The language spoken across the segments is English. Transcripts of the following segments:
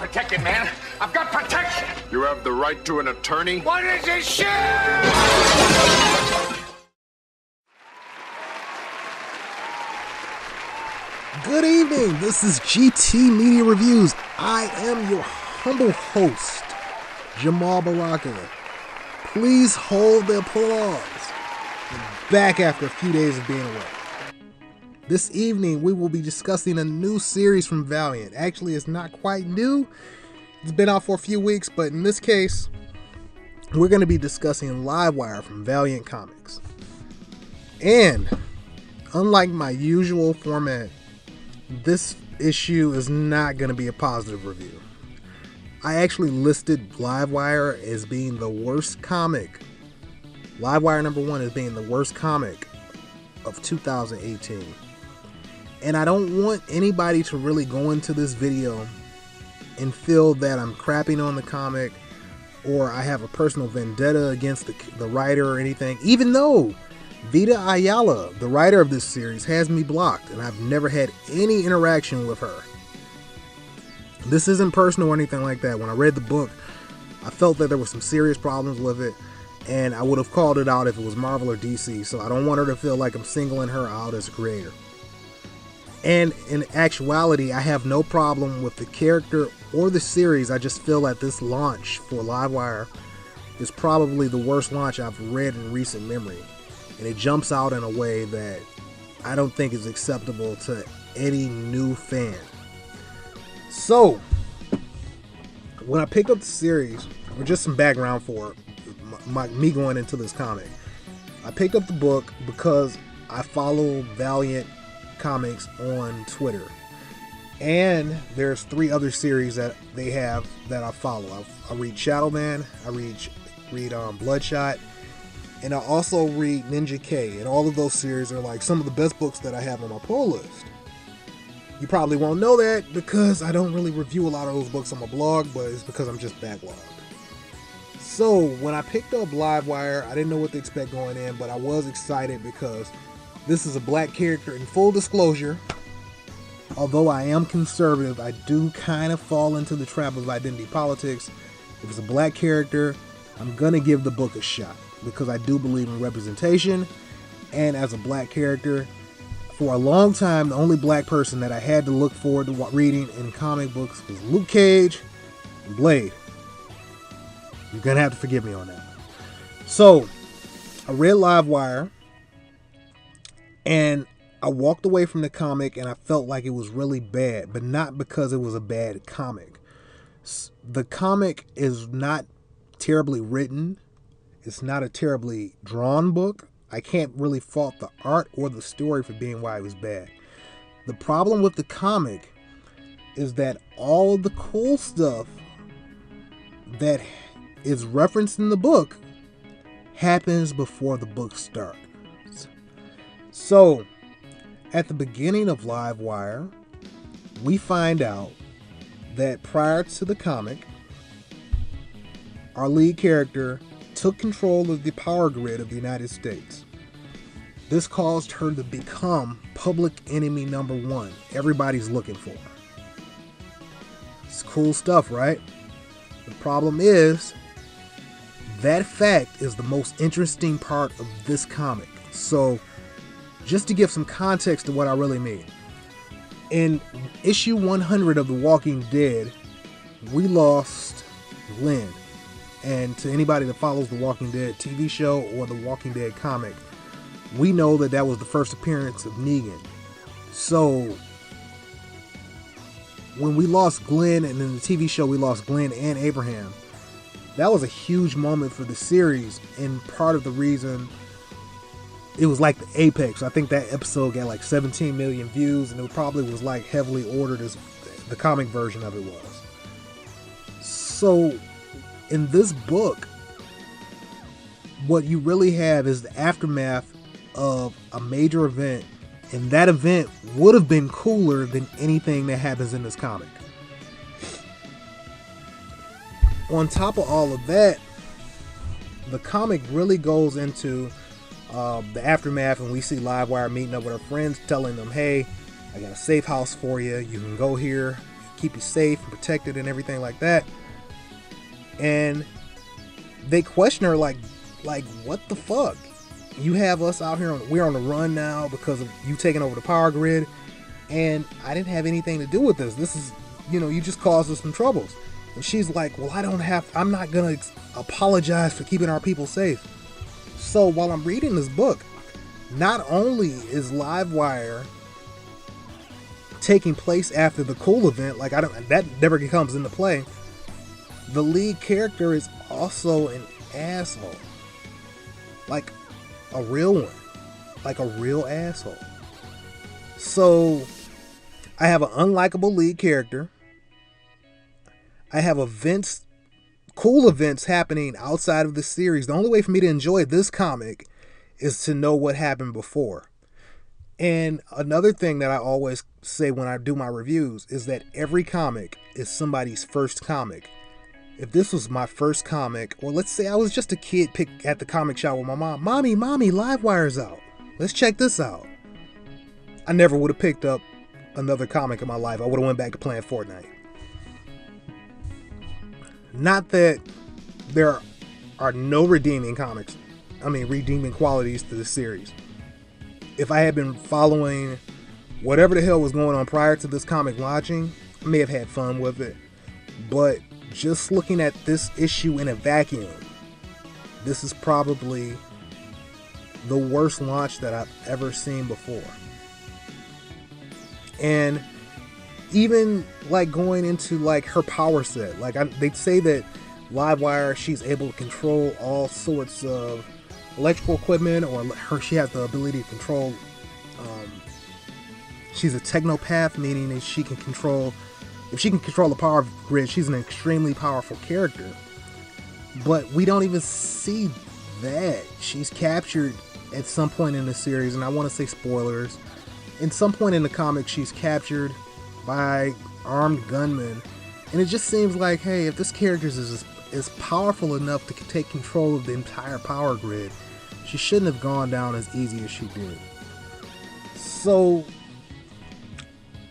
protected, man. I've got protection. You have the right to an attorney? What is this shit? Good evening, this is GT Media Reviews. I am your humble host, Jamal Baraka. Please hold the applause. Back after a few days of being away. This evening, we will be discussing a new series from Valiant. Actually, it's not quite new. It's been out for a few weeks, but in this case, we're going to be discussing Livewire from Valiant Comics. And, unlike my usual format, this issue is not going to be a positive review. I actually listed Livewire as being the worst comic. Livewire number 1 as being the worst comic of 2018. And I don't want anybody to really go into this video and feel that I'm crapping on the comic or I have a personal vendetta against the writer or anything, even though Vita Ayala, the writer of this series, has me blocked and I've never had any interaction with her. This isn't personal or anything like that. When I read the book, I felt that there were some serious problems with it, and I would have called it out if it was Marvel or DC, so I don't want her to feel like I'm singling her out as a creator. And in actuality, I have no problem with the character or the series. I just feel that this launch for Livewire is probably the worst launch I've read in recent memory. And it jumps out in a way that I don't think is acceptable to any new fan. So, when I picked up the series, or just some background for it, me going into this comic, I picked up the book because I follow Valiant Comics on Twitter. And there's 3 other series that they have that I follow. I read Shadowman, I read Bloodshot, and I also read Ninja K, and all of those series are like some of the best books that I have on my pull list. You probably won't know that because I don't really review a lot of those books on my blog, but it's because I'm just backlogged. So when I picked up Livewire, I didn't know what to expect going in, but I was excited because this is a black character. In full disclosure, although I am conservative, I do kind of fall into the trap of identity politics. If it's a black character, I'm going to give the book a shot, because I do believe in representation, and as a black character, for a long time, the only black person that I had to look forward to reading in comic books was Luke Cage and Blade. You're going to have to forgive me on that. So, I read Livewire, and I walked away from the comic, and I felt like it was really bad, but not because it was a bad comic. The comic is not terribly written. It's not a terribly drawn book. I can't really fault the art or the story for being why it was bad. The problem with the comic is that all the cool stuff that is referenced in the book happens before the book starts. So, at the beginning of Livewire, we find out that prior to the comic, our lead character took control of the power grid of the United States. This caused her to become public enemy number 1. Everybody's looking for her. It's cool stuff, right? The problem is, that fact is the most interesting part of this comic. So, just to give some context to what I really mean. In issue 100 of The Walking Dead, we lost Glenn. And to anybody that follows The Walking Dead TV show or The Walking Dead comic, we know that that was the first appearance of Negan. So, when we lost Glenn, and in the TV show we lost Glenn and Abraham, that was a huge moment for the series, and part of the reason it was like the apex. I think that episode got like 17 million views, and it probably was like heavily ordered as the comic version of it was. So, in this book, what you really have is the aftermath of a major event, and that event would have been cooler than anything that happens in this comic. On top of all of that, the comic really goes into the aftermath, and we see Livewire meeting up with her friends, telling them, hey, I got a safe house for you. You can go here. keep you safe and protected and everything like that. And they question her like what the fuck? You have us out here, we're on the run now because of you taking over the power grid, and I didn't have anything to do with this. This is, you just caused us some troubles. And she's like, well, I'm not gonna apologize for keeping our people safe. So while I'm reading this book, not only is Livewire taking place after the cool event, that never comes into play, the lead character is also an asshole. Like a real one. Like a real asshole. So I have an unlikable lead character. I have cool events happening outside of the series. The only way for me to enjoy this comic is to know what happened before. And another thing that I always say when I do my reviews is that every comic is somebody's first comic. If this was my first comic, or let's say I was just a kid at the comic shop with my mom, Mommy, Livewire's out. Let's check this out. I never would have picked up another comic in my life. I would have went back to playing Fortnite. Not that there are no redeeming qualities to the series. If I had been following whatever the hell was going on prior to this comic launching, I may have had fun with it. But just looking at this issue in a vacuum, this is probably the worst launch that I've ever seen before. And even going into her power set, they'd say that Livewire, she's able to control all sorts of electrical equipment, or she has the ability to control, she's a technopath, meaning that if she can control the power grid, she's an extremely powerful character. But we don't even see that. She's captured at some point in the series, and I want to say spoilers, in some point in the comic she's captured by armed gunmen, and it just seems like, hey, if this character is powerful enough to take control of the entire power grid, she shouldn't have gone down as easy as she did. So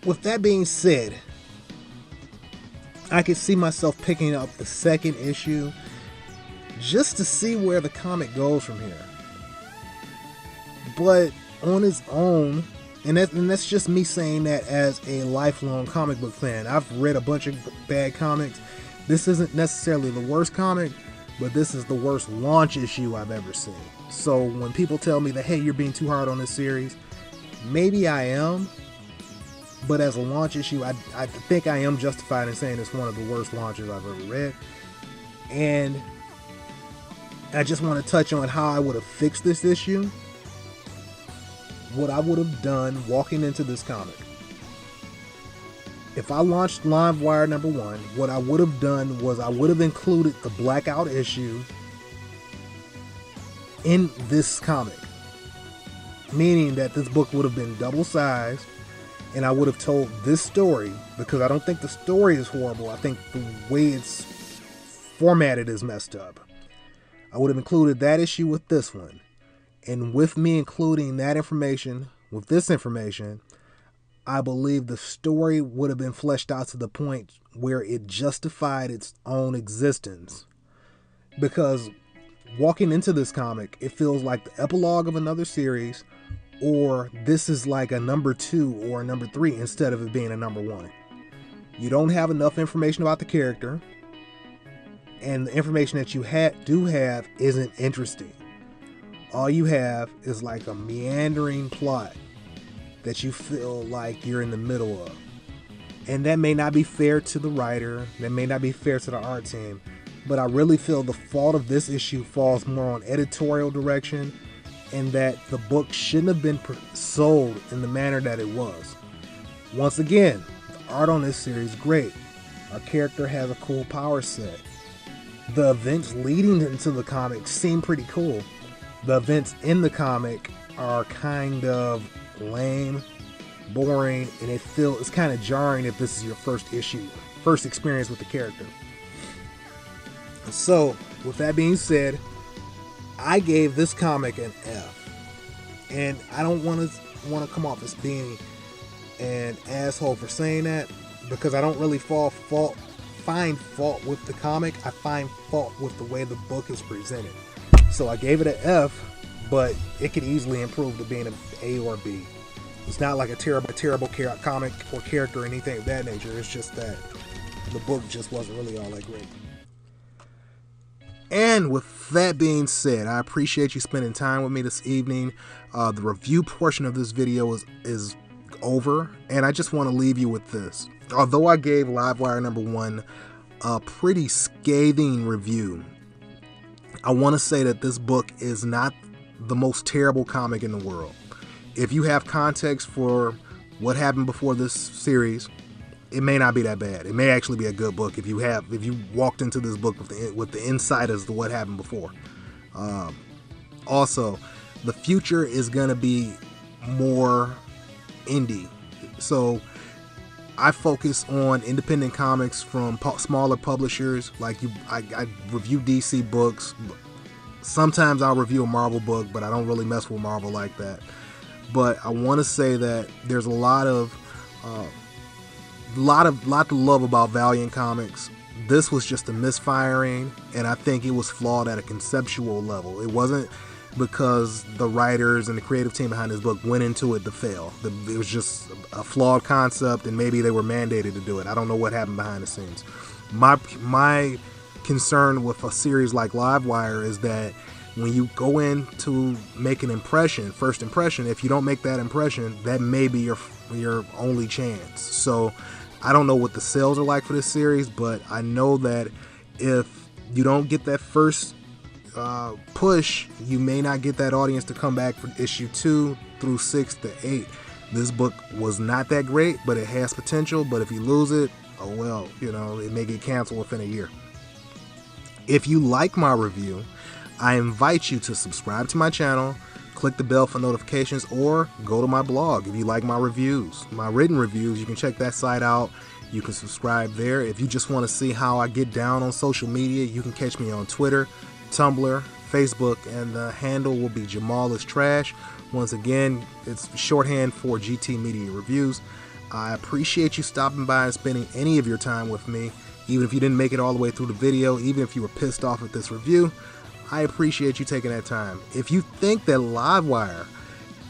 with that being said, I could see myself picking up the second issue just to see where the comic goes from here. But on its own, and that's just me saying that as a lifelong comic book fan. I've read a bunch of bad comics. This isn't necessarily the worst comic, but this is the worst launch issue I've ever seen. So when people tell me that, hey, you're being too hard on this series, maybe I am. But as a launch issue, I think I am justified in saying it's one of the worst launches I've ever read. And I just want to touch on how I would have fixed this issue. What I would have done walking into this comic. If I launched Livewire number 1, what I would have done was I would have included the blackout issue in this comic. Meaning that this book would have been double sized, and I would have told this story, because I don't think the story is horrible. I think the way it's formatted is messed up. I would have included that issue with this one. And with me including that information with this information, I believe the story would have been fleshed out to the point where it justified its own existence. Because walking into this comic, it feels like the epilogue of another series, or this is like a number 2 or a number 3 instead of it being a number 1. You don't have enough information about the character, and the information that you do have isn't interesting. All you have is like a meandering plot that you feel like you're in the middle of. And that may not be fair to the writer, that may not be fair to the art team, but I really feel the fault of this issue falls more on editorial direction, and that the book shouldn't have been sold in the manner that it was. Once again, the art on this series is great. Our character has a cool power set. The events leading into the comic seem pretty cool. The events in the comic are kind of lame, boring, and it's kind of jarring if this is your first experience with the character. So, with that being said, I gave this comic an F. And I don't want to come off as being an asshole for saying that, because I don't really find fault with the comic. I find fault with the way the book is presented. So I gave it an F, but it could easily improve to being an A or B. It's not like a terrible comic or character or anything of that nature. It's just that the book just wasn't really all that great. And with that being said, I appreciate you spending time with me this evening. The review portion of this video is over, and I just want to leave you with this. Although I gave Livewire #1 a pretty scathing review, I want to say that this book is not the most terrible comic in the world. If you have context for what happened before this series, it may not be that bad. It may actually be a good book if you walked into this book with the insight as to what happened before. Also, the future is going to be more indie. So I focus on independent comics from smaller publishers. Like I review DC books. Sometimes I'll review a Marvel book, but I don't really mess with Marvel like that. But I want to say that there's a lot to love about Valiant comics. This was just a misfiring, and I think it was flawed at a conceptual level. It wasn't because the writers and the creative team behind this book went into it to fail. It was just a flawed concept, and maybe they were mandated to do it. I don't know what happened behind the scenes. My concern with a series like Livewire is that when you go in to make an first impression, if you don't make that impression, that may be your only chance. So I don't know what the sales are like for this series, but I know that if you don't get that first push, you may not get that audience to come back for issue 2 through 6 to 8. This book was not that great, but it has potential. But if you lose it, oh well, it may get canceled within a year. If you like my review, I invite you to subscribe to my channel, click the bell for notifications, or go to my blog. If you like my reviews, my written reviews, you can check that site out. You can subscribe there. If you just want to see how I get down on social media, you can catch me on Twitter, Tumblr, Facebook, and the handle will be Jamal is Trash. Once again, it's shorthand for GT Media Reviews. I appreciate you stopping by and spending any of your time with me, even if you didn't make it all the way through the video, even if you were pissed off at this review. I appreciate you taking that time. If you think that Livewire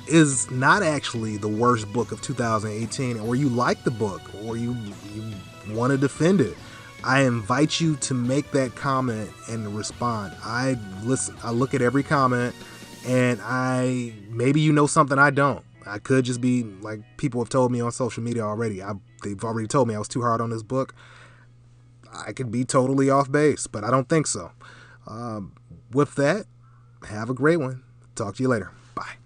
is not actually the worst book of 2018, or you like the book, or you want to defend it, I invite you to make that comment and respond. I look at every comment, and maybe you know something I don't. I could just be like people have told me on social media already. They've already told me I was too hard on this book. I could be totally off base, but I don't think so. With that, have a great one. Talk to you later. Bye.